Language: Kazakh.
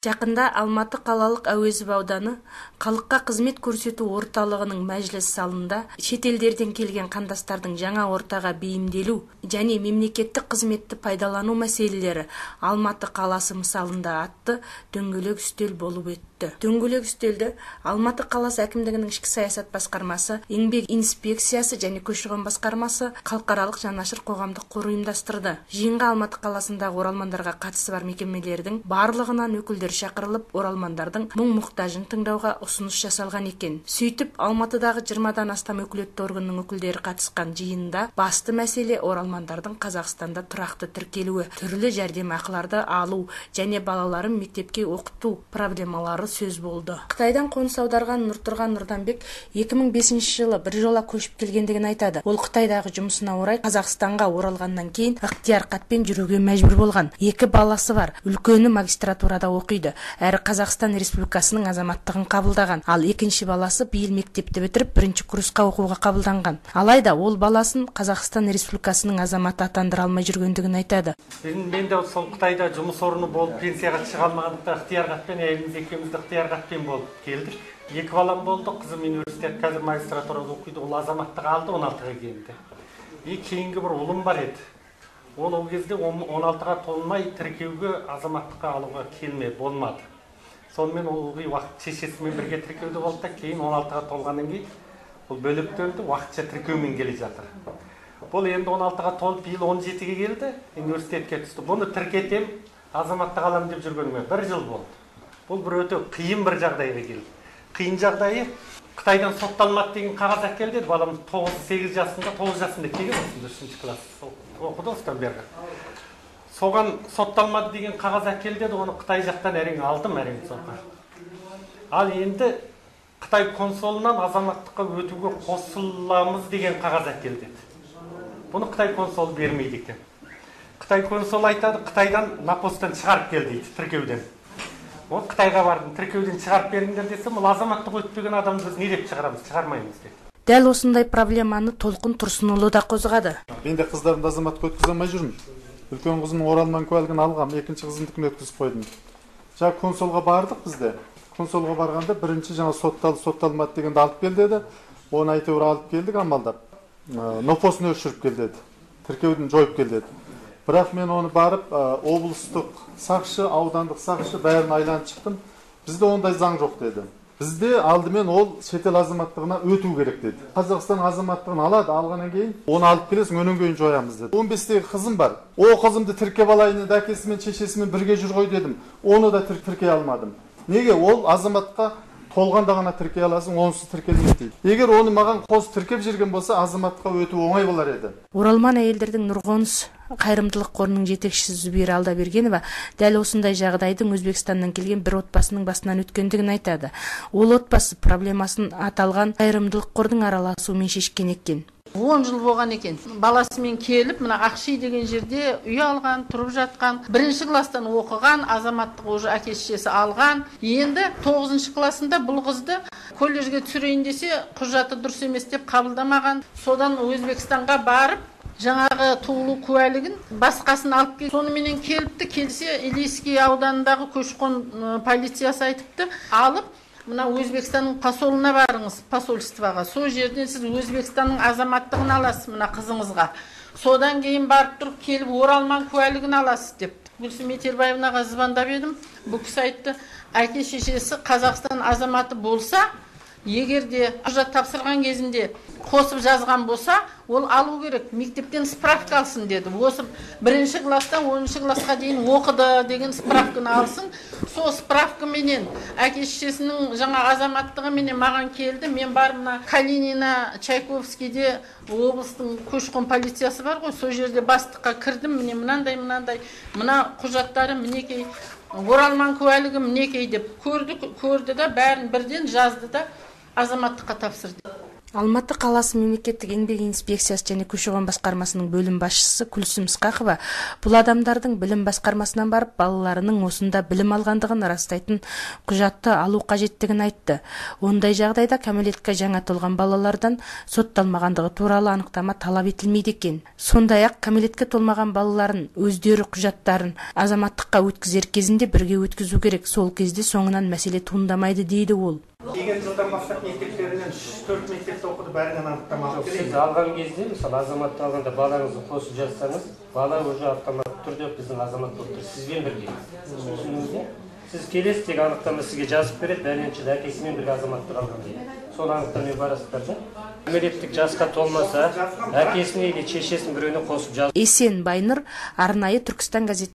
Жақында Алматы қалалық Әуезов ауданы халыққа қызмет көрсету орталығының мәжіліс залында шетелдерден келген қандастардың жаңа ортаға бейімделу және мемлекеттік қызметті пайдалану мәселелері Алматы қаласы мысалында атты дөңгелек үстел болып өтті. Дөңгелек үстелді Алматы қаласы әкімдігінің ішкі саясат басқармасы, еңбек инспекциясы және көші-қон басқармасы халықаралық жанашыр қоғамдық қор ұйымдастырды. Жиынға Алматы қаласындағы оралмандарға қатысы бар мекемелердің барлығынан өкілдер шақырылып, оралмандардың мұң-мұқтажын тыңдауға ұсыныс жасалған екен. Сөйтіп, Алматыдағы 20-дан астам өкілетті органның өкілдері қатысқан жиында басты мәселе оралмандардың Қазақстанда тұрақты тіркелуі, түрлі жәрдемақыларды алу және балаларын мектепке оқыту проблемалары сөз болды. Қытайдан қоныс аударған Нұртұрған Нұрданбек 2005 жылы біржола көшіп келгендігін айтады. Ол Қытайдағы жұмысына орай Қазақстанға оралғаннан кейін ықтияр хатпен жүруге мәжбүр болған. 2 баласы бар. Үлкені магистратурада оқиды. Әрі Қазақстан Республикасының азаматтығын қабылдаған. Ал екінші баласы биыл мектепті бітіріп, 1-ші курсқа оқуға қабылданған. Алайда ол баласын Қазақстан Республикасының азаматы атандыра алмай жүргендігін айтады. Мен де сол Қытайда жұмыс орны болып, пенсияға шыға алмағандықтан ықтияр хатпен, әйеліміз екеуміз ықтияр хатпен болып келдік. 2 балам болды. Қызым университет қазір магистратурада оқиды. Ол азаматтық алды, 16-ға келді. Кейінгі бір ұлым бар еді. Ол кезде 16-ға толмай тіркеуге азаматтыққа алуға келмей болмады. Сонымен ол уақыт шешесімен бірге тіркеуде болды да, кейін 16-ға толғаннан кейін ол бөлектенді, уақытша тіркеумен келе жатыр. Бұл енді 16-ға толып, биыл 17-ге келді, университетке түсті. Бұны тіркетем, азаматтық алам деп жүргеніме 1 жыл болды. Бұл бір өте қиын бір жағдайға келді. Қиын жағдайы Қытайдан сотталмады деген қағаз әкелді. Балам 9-8 жасында, 9 жасында келген осында 3-ші класс оқыды осыдан бері. Соған сотталмады деген қағаз әкелді, оны Қытай жақтан әрең алдым, әрең соға. Ал енді Қытай консулынан азаматтыққа өтуге қосыламыз деген қағаз әкелді. Бұны Қытай консулы бермейді екен. Қытай консулы айтады, Қытайдан напостан шығарып кел дейді, тіркеуден. Ол Қытайға бардым, тіркеуден шығарып беріңдер десем, ол азаматтық өтпеген адамды біз не деп шығарамыз, шығармаймыз деді. Дәл осындай проблеманы Толқын Тұрсынұлы да қозғады. Мен де қыздарымды азаматтық өткізе алмай жүрмін. Үлкен қызымның оралман куәлігін алғам, екінші қызымдікін өткізіп қойдым. Жаңа консулға бардық бізде. Консулға барғанда бірінші жаңа сотталмады дегенді алып кел деді. Оны әйтеуір алып келдік амалдап. Нопосын өшіріп кел деді. Тіркеуден жойып кел деді. Бірақ мен оны барып, облыстық сақшы, аудандық сақшы бәрін айланып шықтым. Бізде ондай заң жоқ деді. Бізде алдымен ол шетел азаматтығына өту керек деді. Қазақстан азаматтығын алады, алғаннан кейін оны алып келесің, өнен кейін жоямыз деді. 15-тегі қызым бар. О қызымды тіркеп алайын, әкесімен, шешесімен бірге жүр ғой дедім. Оны да тіркей алмадым. Неге? Ол азаматқа толғанда ғана тіркей аласың, онсыз тіркелмейді дейді. Егер оны маған қос тіркеп жүрген болса, азаматқа өту оңай болар еді. Оралман әйелдердің Нұрғоныс қайырымдылық қорының жетекшісі Зүбейра Алдабергенова дәл осындай жағдайдың Өзбекстаннан келген бір отбасының басынан өткендігін айтады. Ол отбасы проблемасын аталған қайырымдылық қордың араласуымен шешкен екен. 10 жыл болған екен. Баласымен келіп, мына Ақши деген жерде үй алған, тұрып жатқан, 1-ші класстан оқыған, азаматтық уже әке-шешесі алған. Енді 9-ші классында бұл қызды колледжге түсірейін десе, құжаты дұрыс емес деп қабылдамаған. Содан Өзбекстанға барып, жаңағы туылу куәлігін басқасын алып келді. Соныменен келіпті, келсе Илийский ауданындағы көші-қон полициясы айтыпты, алып мына Өзбекстанның посолына барыңыз, посольствоға. Сол жерден сіз Өзбекстанның азаматтығын аласыз мына қызыңызға. Содан кейін барып тұрып келіп оралман куәлігін аласыз деп. Гүлсім Метелбаевнаға звондап едім. Бұл кісі айтты, әке шешесі Қазақстан азаматы болса, егер де құжат тапсырған кезінде қосып жазған болса, ол алу керек. Мектептен справка алсын деді. Осы 1-ші класстан 10-ші классқа дейін оқыды деген справканы алсын. Сол справка менен әке шешесінің жаңа азаматтығы менен маған келді. Мен бармына Калинина, Чайковскийде облыстың көші-қон полициясы бар ғой. Сол жерде бастыққа кірдім. Міне мынандай, мына құжаттары мінекей, оралман куәлігі мінекей деп көрді да бәрін бірден жазды да азаматтыққа тапсырды. Алматы қаласы мемлекеттік еңбек инспекциясы және көші-қон басқармасының бөлім басшысы Күлсім Ысқақова бұл адамдардың білім басқармасынан барып балаларының осында білім алғандығын растайтын құжатты алу қажеттігін айтты. Ондай жағдайда кәмелетке жаңа толған балалардан сотталмағандығы туралы анықтама талап етілмейді екен. Сондай-ақ кәмелетке толмаған балаларын өздері құжаттарын азаматтыққа өткізер кезінде бірге өткізу керек. Сол кезде соңынан мәселе туындамайды дейді ол. Келген жылдан бастап мектептерінен 3-4 мектепте оқыды, бәрінен анықтама алып келеді. Сіз алған кезде, мысалы азаматты алғанда балаңызды қосып жатсаңыз, бала уже автоматты түрде біздің азамат болып тұр, сізбен бірге. Түсіндіңіз бе? Сіз келесіз, тек анықтама сізге жазып береді, дәлелші әкесімен бірге азаматтық алған дейді. Сол анықтамамен барасыздар да. Кәмелеттік жасқа толмаса, әкесіне или шешесінің біреуіне қосып жазып. Есен Байнұр, арнайы Түркістан газет